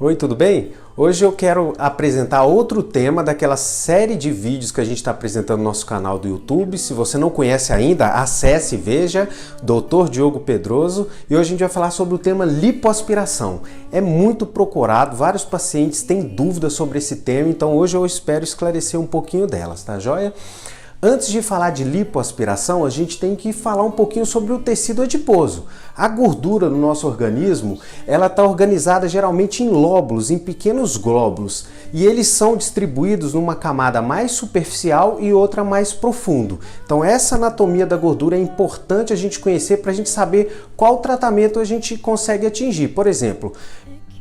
Oi, tudo bem? Hoje eu quero apresentar outro tema daquela série de vídeos que a gente está apresentando no nosso canal do YouTube. Se você não conhece ainda, acesse e veja, Dr. Diogo Pedroso. E hoje a gente vai falar sobre o tema lipoaspiração. É muito procurado, vários pacientes têm dúvidas sobre esse tema, então hoje eu espero esclarecer um pouquinho delas, tá joia? Antes de falar de lipoaspiração, a gente tem que falar um pouquinho sobre o tecido adiposo. A gordura no nosso organismo, ela está organizada geralmente em lóbulos, em pequenos glóbulos, e eles são distribuídos numa camada mais superficial e outra mais profundo. Então essa anatomia da gordura é importante a gente conhecer para a gente saber qual tratamento a gente consegue atingir. Por exemplo,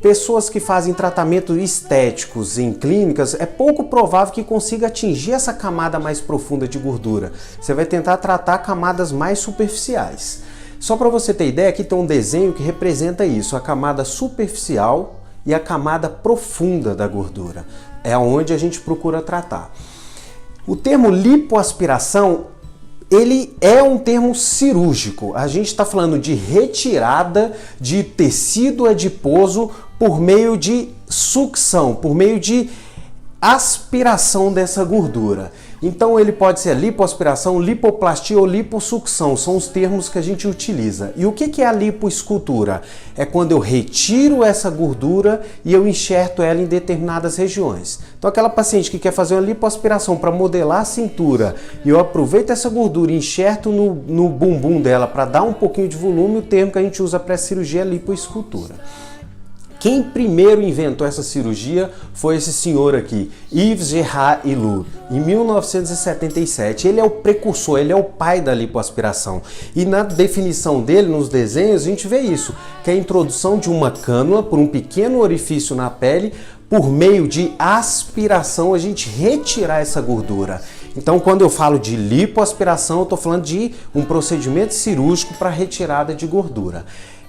pessoas que fazem tratamentos estéticos em clínicas, é pouco provável que consiga atingir essa camada mais profunda de gordura. Você vai tentar tratar camadas mais superficiais. Só para você ter ideia, aqui tem um desenho que representa isso, a camada superficial e a camada profunda da gordura. É onde a gente procura tratar. O termo lipoaspiração, ele é um termo cirúrgico. A gente está falando de retirada de tecido adiposo por meio de sucção, por meio de aspiração dessa gordura. Então ele pode ser lipoaspiração, lipoplastia ou lipossucção, são os termos que a gente utiliza. E o que é a lipoescultura? É quando eu retiro essa gordura e eu enxerto ela em determinadas regiões. Então aquela paciente que quer fazer uma lipoaspiração para modelar a cintura e eu aproveito essa gordura e enxerto no bumbum dela para dar um pouquinho de volume, o termo que a gente usa para essa cirurgia é lipoescultura. Quem primeiro inventou essa cirurgia foi esse senhor aqui, Yves Gerard Hillou, em 1977. Ele é o precursor, ele é o pai da lipoaspiração. E na definição dele, nos desenhos, a gente vê isso, que é a introdução de uma cânula por um pequeno orifício na pele, por meio de aspiração, a gente retirar essa gordura. Então, quando eu falo de lipoaspiração, eu estou falando de um procedimento cirúrgico para retirada de gordura.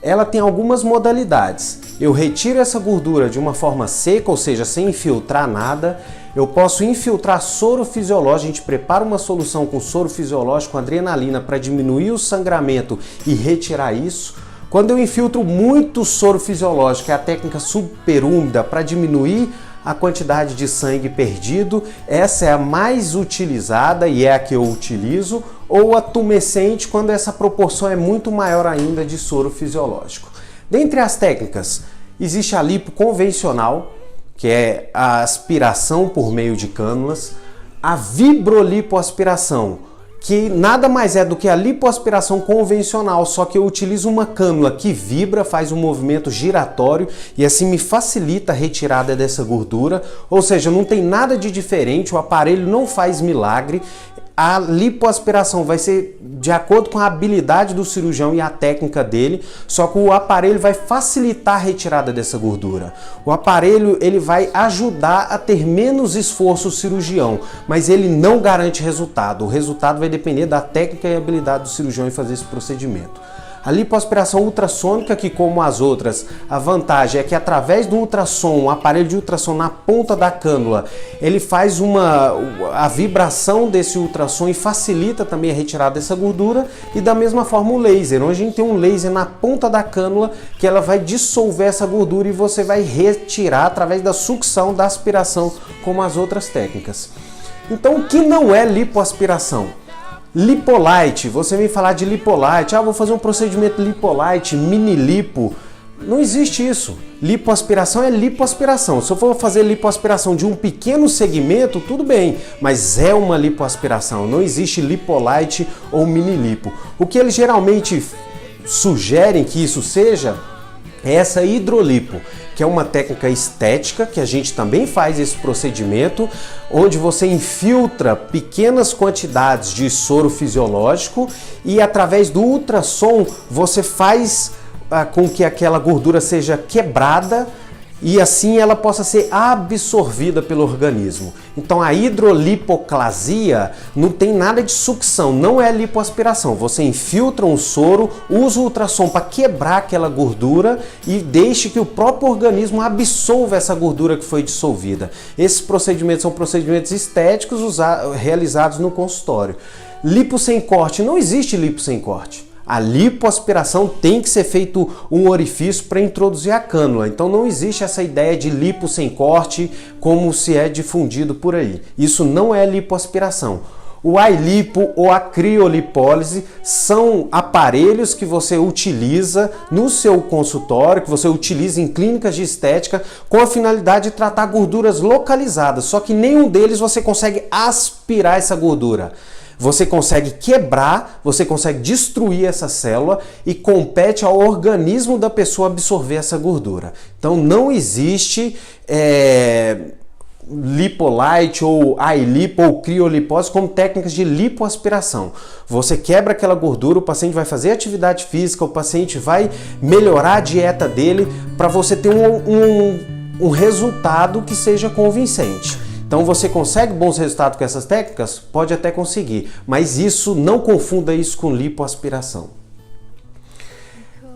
Ela tem algumas modalidades. Eu retiro essa gordura de uma forma seca, ou seja, sem infiltrar nada. Eu posso infiltrar soro fisiológico, a gente prepara uma solução com soro fisiológico, com adrenalina, para diminuir o sangramento e retirar isso. Quando eu infiltro muito soro fisiológico, é a técnica superúmida para diminuir a quantidade de sangue perdido, essa é a mais utilizada e é a que eu utilizo, ou a tumescente, quando essa proporção é muito maior ainda de soro fisiológico. Dentre as técnicas, existe a lipo convencional, que é a aspiração por meio de cânulas, a vibrolipoaspiração, que nada mais é do que a lipoaspiração convencional, só que eu utilizo uma cânula que vibra, faz um movimento giratório e assim me facilita a retirada dessa gordura, ou seja, não tem nada de diferente, o aparelho não faz milagre. A lipoaspiração vai ser de acordo com a habilidade do cirurgião e a técnica dele, só que o aparelho vai facilitar a retirada dessa gordura. O aparelho ele vai ajudar a ter menos esforço o cirurgião, mas ele não garante resultado. O resultado vai depender da técnica e habilidade do cirurgião em fazer esse procedimento. A lipoaspiração ultrassônica, que como as outras, a vantagem é que através do ultrassom, um aparelho de ultrassom na ponta da cânula, ele faz a vibração desse ultrassom e facilita também a retirada dessa gordura, e da mesma forma o laser, onde a gente tem um laser na ponta da cânula que ela vai dissolver essa gordura e você vai retirar através da sucção, da aspiração, como as outras técnicas. Então o que não é lipoaspiração? Lipolite, você vem falar de lipolite, vou fazer um procedimento lipolite, mini lipo. Não existe isso. Lipoaspiração é lipoaspiração. Se eu for fazer lipoaspiração de um pequeno segmento, tudo bem, mas é uma lipoaspiração. Não existe lipolite ou mini lipo. O que eles geralmente sugerem que isso seja é essa hidrolipo, que é uma técnica estética, que a gente também faz esse procedimento, onde você infiltra pequenas quantidades de soro fisiológico e através do ultrassom você faz com que aquela gordura seja quebrada e assim ela possa ser absorvida pelo organismo. Então a hidrolipoclasia não tem nada de sucção, não é lipoaspiração. Você infiltra um soro, usa o ultrassom para quebrar aquela gordura e deixe que o próprio organismo absorva essa gordura que foi dissolvida. Esses procedimentos são procedimentos estéticos realizados no consultório. Lipo sem corte, não existe lipo sem corte. A lipoaspiração tem que ser feito um orifício para introduzir a cânula. Então não existe essa ideia de lipo sem corte como se é difundido por aí. Isso não é lipoaspiração. O iLipo ou a criolipólise são aparelhos que você utiliza no seu consultório, que você utiliza em clínicas de estética com a finalidade de tratar gorduras localizadas, só que nenhum deles você consegue aspirar essa gordura. Você consegue quebrar, você consegue destruir essa célula e compete ao organismo da pessoa absorver essa gordura. Então não existe Lipolite ou iLipo ou criolipose como técnicas de lipoaspiração. Você quebra aquela gordura, o paciente vai fazer atividade física, o paciente vai melhorar a dieta dele para você ter um resultado que seja convincente. Então você consegue bons resultados com essas técnicas? Pode até conseguir, mas isso, não confunda isso com lipoaspiração.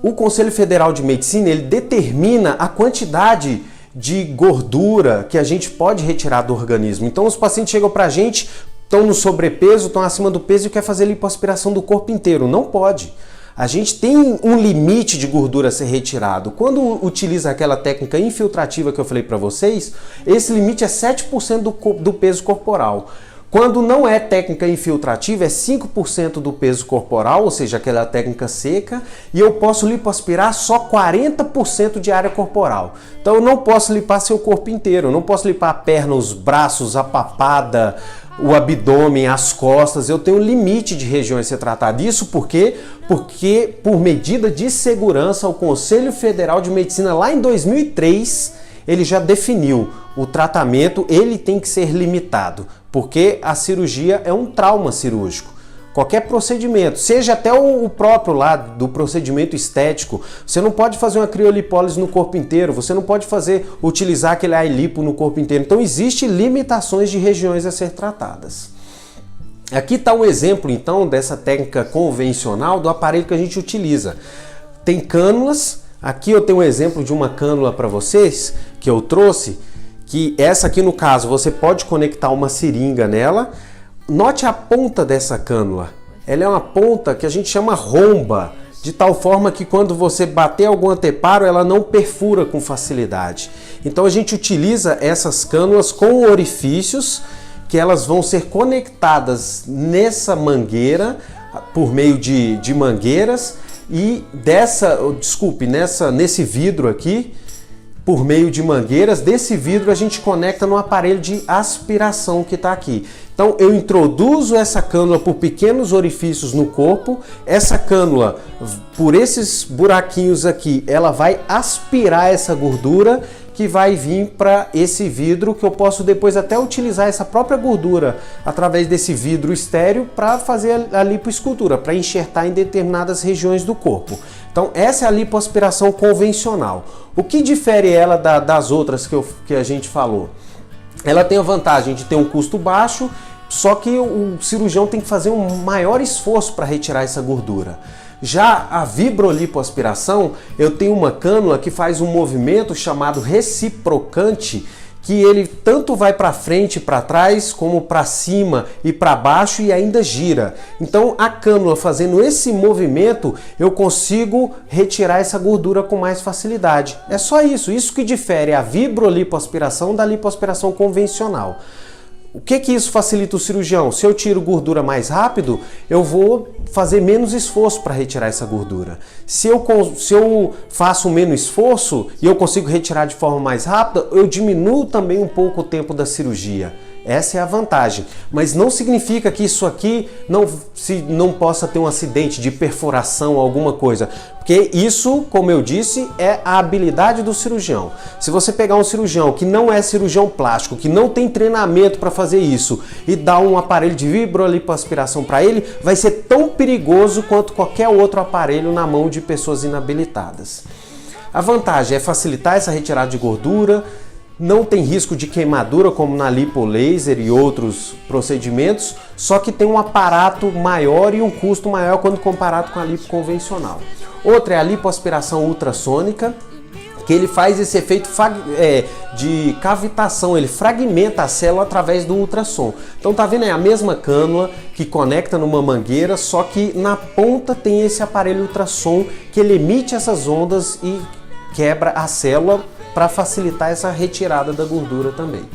O Conselho Federal de Medicina, ele determina a quantidade de gordura que a gente pode retirar do organismo. Então os pacientes chegam pra gente, estão no sobrepeso, estão acima do peso e quer fazer lipoaspiração do corpo inteiro. Não pode. A gente tem um limite de gordura a ser retirado. Quando utiliza aquela técnica infiltrativa que eu falei para vocês, esse limite é 7% do peso corporal. Quando não é técnica infiltrativa, é 5% do peso corporal, ou seja, aquela técnica seca, e eu posso lipoaspirar só 40% de área corporal. Então eu não posso limpar seu corpo inteiro, eu não posso limpar a perna, os braços, a papada, o abdômen, as costas. Eu tenho um limite de regiões a ser tratado. Isso por quê? Porque, por medida de segurança, o Conselho Federal de Medicina, lá em 2003, ele já definiu o tratamento, ele tem que ser limitado, porque a cirurgia é um trauma cirúrgico. Qualquer procedimento, seja até o próprio lá do procedimento estético, você não pode fazer uma criolipólise no corpo inteiro, você não pode utilizar aquele iLipo no corpo inteiro. Então existem limitações de regiões a ser tratadas. Aqui está um exemplo então dessa técnica convencional do aparelho que a gente utiliza. Tem cânulas. Aqui eu tenho um exemplo de uma cânula para vocês que eu trouxe, que essa aqui no caso você pode conectar uma seringa nela. Note a ponta dessa cânula, ela é uma ponta que a gente chama romba, de tal forma que quando você bater algum anteparo ela não perfura com facilidade. Então a gente utiliza essas cânulas com orifícios que elas vão ser conectadas nessa mangueira por meio de mangueiras e nesse vidro aqui, por meio de mangueiras. Desse vidro a gente conecta no aparelho de aspiração que está aqui. Então eu introduzo essa cânula por pequenos orifícios no corpo, essa cânula, por esses buraquinhos aqui, ela vai aspirar essa gordura que vai vir para esse vidro, que eu posso depois até utilizar essa própria gordura através desse vidro estéreo para fazer a lipoescultura, para enxertar em determinadas regiões do corpo. Então essa é a lipoaspiração convencional. O que difere ela das outras que a gente falou? Ela tem a vantagem de ter um custo baixo, só que o cirurgião tem que fazer um maior esforço para retirar essa gordura. Já a vibrolipoaspiração, eu tenho uma cânula que faz um movimento chamado reciprocante, que ele tanto vai para frente e para trás, como para cima e para baixo e ainda gira. Então a cânula fazendo esse movimento, eu consigo retirar essa gordura com mais facilidade. É só isso, isso que difere a vibrolipoaspiração da lipoaspiração convencional. O que isso facilita o cirurgião? Se eu tiro gordura mais rápido, eu vou fazer menos esforço para retirar essa gordura. Se eu faço menos esforço e eu consigo retirar de forma mais rápida, eu diminuo também um pouco o tempo da cirurgia. Essa é a vantagem, mas não significa que isso aqui não possa ter um acidente de perfuração, alguma coisa, porque isso, como eu disse, é a habilidade do cirurgião. Se você pegar um cirurgião que não é cirurgião plástico, que não tem treinamento para fazer isso e dar um aparelho de vibrolipoaspiração para ele, vai ser tão perigoso quanto qualquer outro aparelho na mão de pessoas inabilitadas. A vantagem é facilitar essa retirada de gordura, não tem risco de queimadura como na lipolaser e outros procedimentos, só que tem um aparato maior e um custo maior quando comparado com a lipo convencional. Outra é a lipoaspiração ultrassônica, que ele faz esse efeito de cavitação, ele fragmenta a célula através do ultrassom. Então tá vendo, é a mesma cânula que conecta numa mangueira, só que na ponta tem esse aparelho ultrassom que ele emite essas ondas e quebra a célula para facilitar essa retirada da gordura também.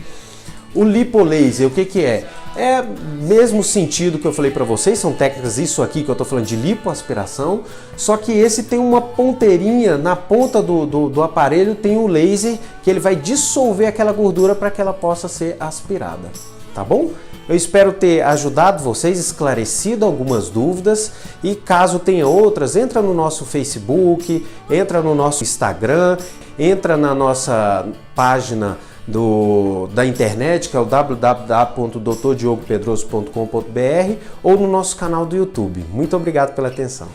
O lipolaser, o que é? É o mesmo sentido que eu falei para vocês, são técnicas, isso aqui que eu estou falando de lipoaspiração, só que esse tem uma ponteirinha, na ponta do aparelho tem um laser que ele vai dissolver aquela gordura para que ela possa ser aspirada, tá bom? Eu espero ter ajudado vocês, esclarecido algumas dúvidas, e caso tenha outras, entra no nosso Facebook, entra no nosso Instagram, entra na nossa página da internet, que é o www.drdiogo.pedroso.com.br, ou no nosso canal do YouTube. Muito obrigado pela atenção.